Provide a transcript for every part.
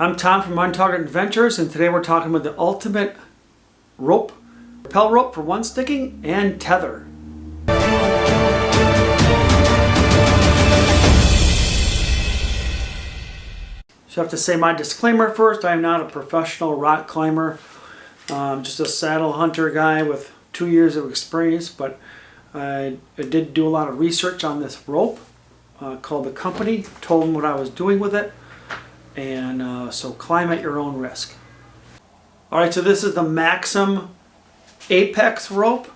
I'm Tom from Madhunts Adventures, and today we're talking about the ultimate rope, rappel rope for one sticking, and tether. So I have to say my disclaimer first. I am not a professional rock climber, just a saddle hunter guy with 2 years of experience, but I did do a lot of research on this rope, called the company, told them what I was doing with it, and so climb at your own risk. Alright, so this is the Maxim Apex rope,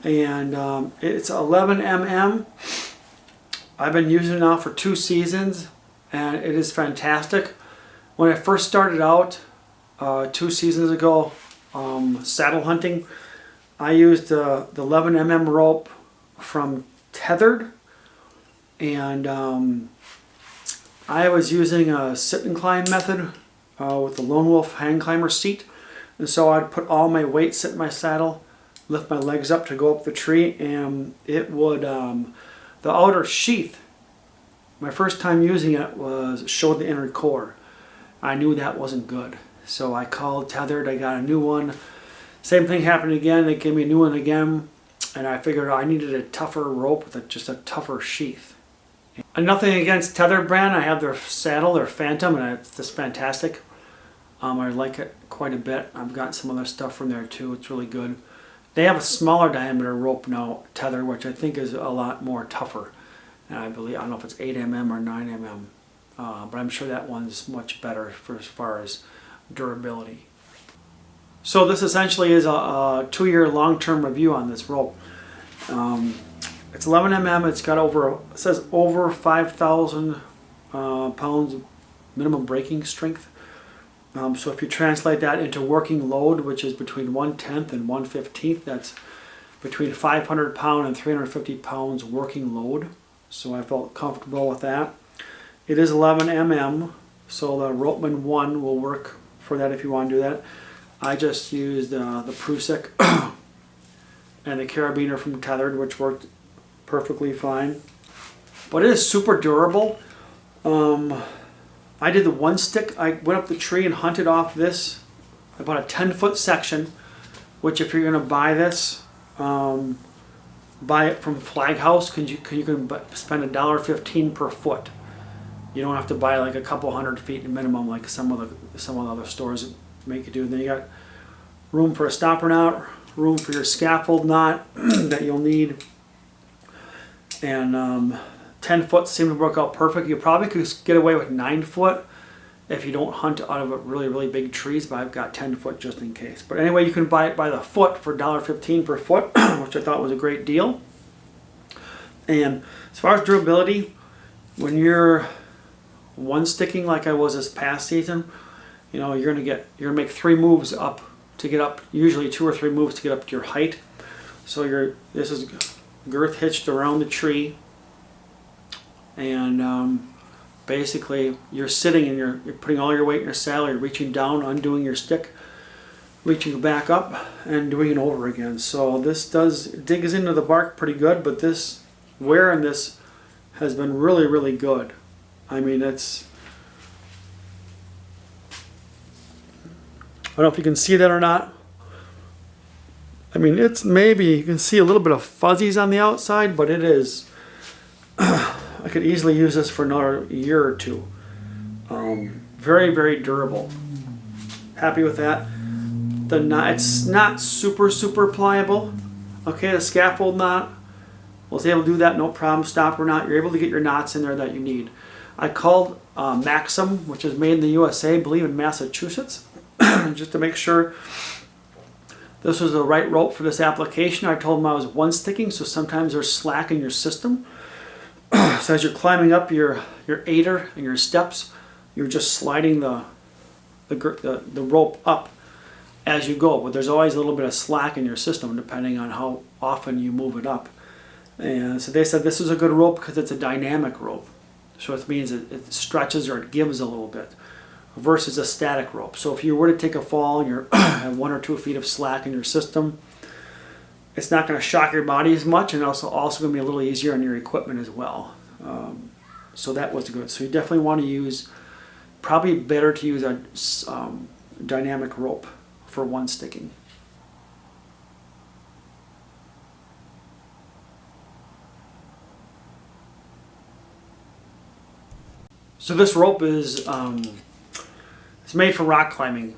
and it's 11 mm. I've been using it now for 2 seasons, and it is fantastic. When I first started out 2 seasons ago saddle hunting, I used the 11 mm rope from Tethered, and I was using a sit and climb method with the Lone Wolf hang climber seat, and so I'd put all my weight, sit in my saddle, lift my legs up to go up the tree, and it would the outer sheath, my first time using it, showed the inner core. I knew that wasn't good, so I called Tethered. I got a new one. Same thing happened again. They gave me a new one again, and I figured I needed a tougher rope with just a tougher sheath. And nothing against Tether brand. I have their saddle, their Phantom, and it's just fantastic. I like it quite a bit. I've got some other stuff from there too. It's really good. They have a smaller diameter rope now, Tether, which I think is a lot more tougher. And I don't know if it's 8 mm or 9 mm, but I'm sure that one's much better for as far as durability. So this essentially is a 2-year long-term review on this rope. It's 11 mm. It's got it says over 5,000 pounds minimum braking strength. So if you translate that into working load, which is between 1/10 and 1/15, that's between 500 pound and 350 pounds working load. So I felt comfortable with that. It is 11 mm, so the Ropeman 1 will work for that if you want to do that. I just used the Prusik and the carabiner from Tethered, which worked perfectly fine. But it is super durable. I did the one stick. I went up the tree and hunted off this, about a 10-foot section, which if you're going to buy this, buy it from Flag House, because you can spend $1.15 per foot. You don't have to buy like a couple hundred feet minimum like some of the other stores make you do. And then you got room for a stopper knot, room for your scaffold knot that you'll need, and 10 foot seemed to work out perfect. You probably could get away with 9 foot if you don't hunt out of really big trees, but I've got 10 foot just in case. But anyway, you can buy it by the foot for $1.15 per foot, which I thought was a great deal. And as far as durability, when you're one sticking like I was this past season, you know, you're gonna make 3 moves up to get up, usually 2 or 3 moves to get up to your height. So this is girth hitched around the tree, and basically you're sitting and you're putting all your weight in your saddle, you're reaching down, undoing your stick, reaching back up, and doing it over again. So this digs into the bark pretty good, but this wear in this has been really good. I mean, I don't know if you can see that or not. I mean, maybe you can see a little bit of fuzzies on the outside, but it is, I could easily use this for another year or 2. Very durable. Happy with that. It's not super pliable. Okay, the scaffold knot, was able to do that, no problem. Stopper knot, you're able to get your knots in there that you need. I called Maxim, which is made in the USA, I believe in Massachusetts, just to make sure this was the right rope for this application. I told them I was one sticking, so sometimes there's slack in your system. So as you're climbing up your aider and your steps, you're just sliding the rope up as you go. But there's always a little bit of slack in your system depending on how often you move it up. And so they said this is a good rope because it's a dynamic rope. So it means it stretches or it gives a little bit versus a static rope. So if you were to take a fall and you have 1 or 2 feet of slack in your system, it's not going to shock your body as much, and also going to be a little easier on your equipment as well. So that was good. So you definitely want to use probably better to use a dynamic rope for one sticking. So this rope is it's made for rock climbing.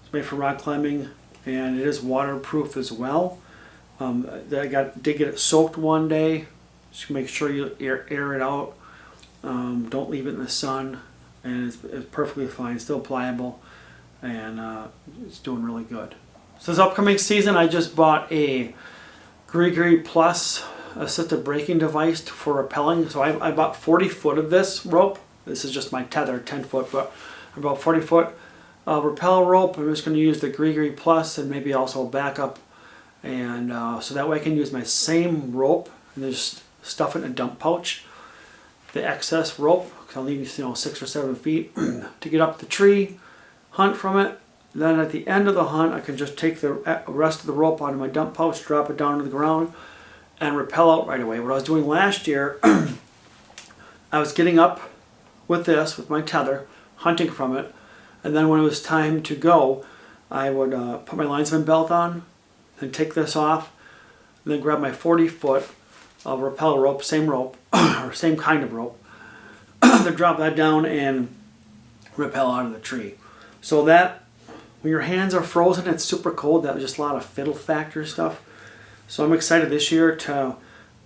It's made for rock climbing, and it is waterproof as well. I did get it soaked one day. Just make sure you air it out. Don't leave it in the sun, and it's perfectly fine. Still pliable, and it's doing really good. So this upcoming season, I just bought a Gree Plus assisted braking device for rappelling. So I bought 40 foot of this rope. This is just my tether, 10 foot, but about 40 foot rappel rope. I'm just going to use the Gree Plus and maybe also a backup, and so that way I can use my same rope and just stuff it in a dump pouch. The excess rope, because I'll need 6 or 7 feet to get up the tree, hunt from it. Then at the end of the hunt, I can just take the rest of the rope out of my dump pouch, drop it down to the ground, and rappel out right away. What I was doing last year, I was getting up with this, with my tether, hunting from it, and then when it was time to go, I would put my linesman belt on, and take this off, and then grab my 40 foot of rappel rope, same rope, or same kind of rope, then drop that down and rappel out of the tree. So that, when your hands are frozen, it's super cold. That was just a lot of fiddle factor stuff. So I'm excited this year to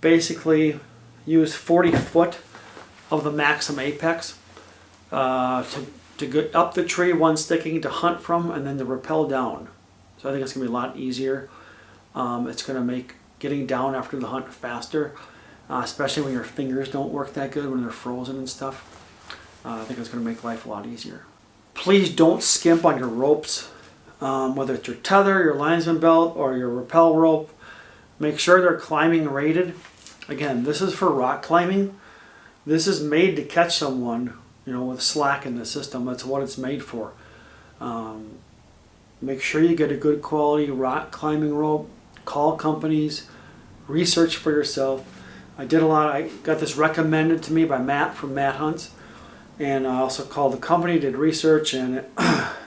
basically use 40 foot of the Maxim Apex to get up the tree, one sticking, to hunt from, and then to rappel down. So I think it's going to be a lot easier. It's going to make getting down after the hunt faster, especially when your fingers don't work that good, when they're frozen and stuff. I think it's going to make life a lot easier. Please don't skimp on your ropes, whether it's your tether, your linesman belt, or your rappel rope. Make sure they're climbing rated. Again, this is for rock climbing. This is made to catch someone, with slack in the system. That's what it's made for. Make sure you get a good quality rock climbing rope. Call companies. Research for yourself. I got this recommended to me by Matt from Madhunts, and I also called the company, did research, and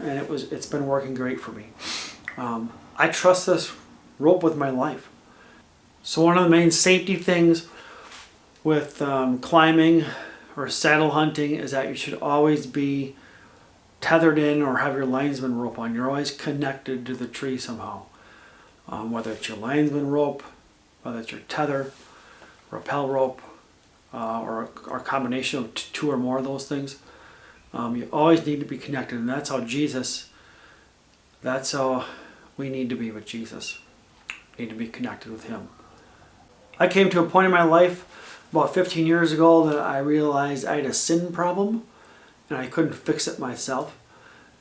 it's been working great for me. I trust this rope with my life. So one of the main safety things with climbing or saddle hunting is that you should always be tethered in or have your linesman rope on. You're always connected to the tree somehow. Whether it's your linesman rope, whether it's your tether, rappel rope, or a combination of two or more of those things. You always need to be connected, and that's how we need to be with Jesus. We need to be connected with Him. I came to a point in my life about 15 years ago that I realized I had a sin problem, and I couldn't fix it myself.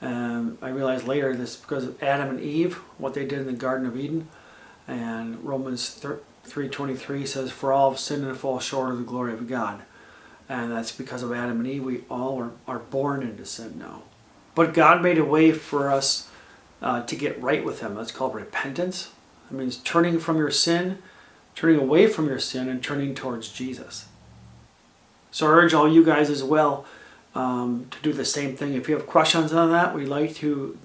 I realized later this is because of Adam and Eve, what they did in the Garden of Eden. And Romans 3:23 says, "For all have sinned and fall short of the glory of God." And that's because of Adam and Eve. We all are born into sin now. But God made a way for us to get right with Him. That's called repentance. It means turning from your sin, turning away from your sin, and turning towards Jesus. So I urge all you guys as well to do the same thing. If you have questions on that, we'd love to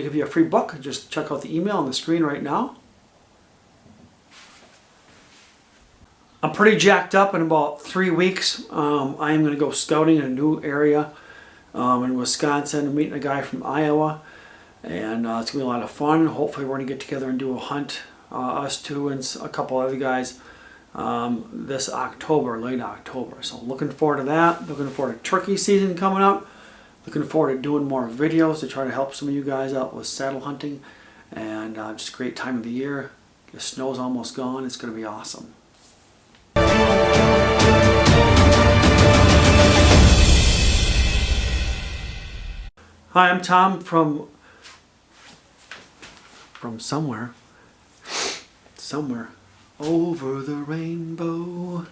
give you a free book. Just check out the email on the screen right now. I'm pretty jacked up. In about 3 weeks, I am going to go scouting in a new area in Wisconsin. I'm meeting a guy from Iowa, and it's going to be a lot of fun. Hopefully we're going to get together and do a hunt, us two and a couple other guys, this October, late October. So looking forward to that. Looking forward to turkey season coming up. Looking forward to doing more videos to try to help some of you guys out with saddle hunting. And just a great time of the year. The snow's almost gone. It's going to be awesome. Hi, I'm Tom from somewhere over the rainbow.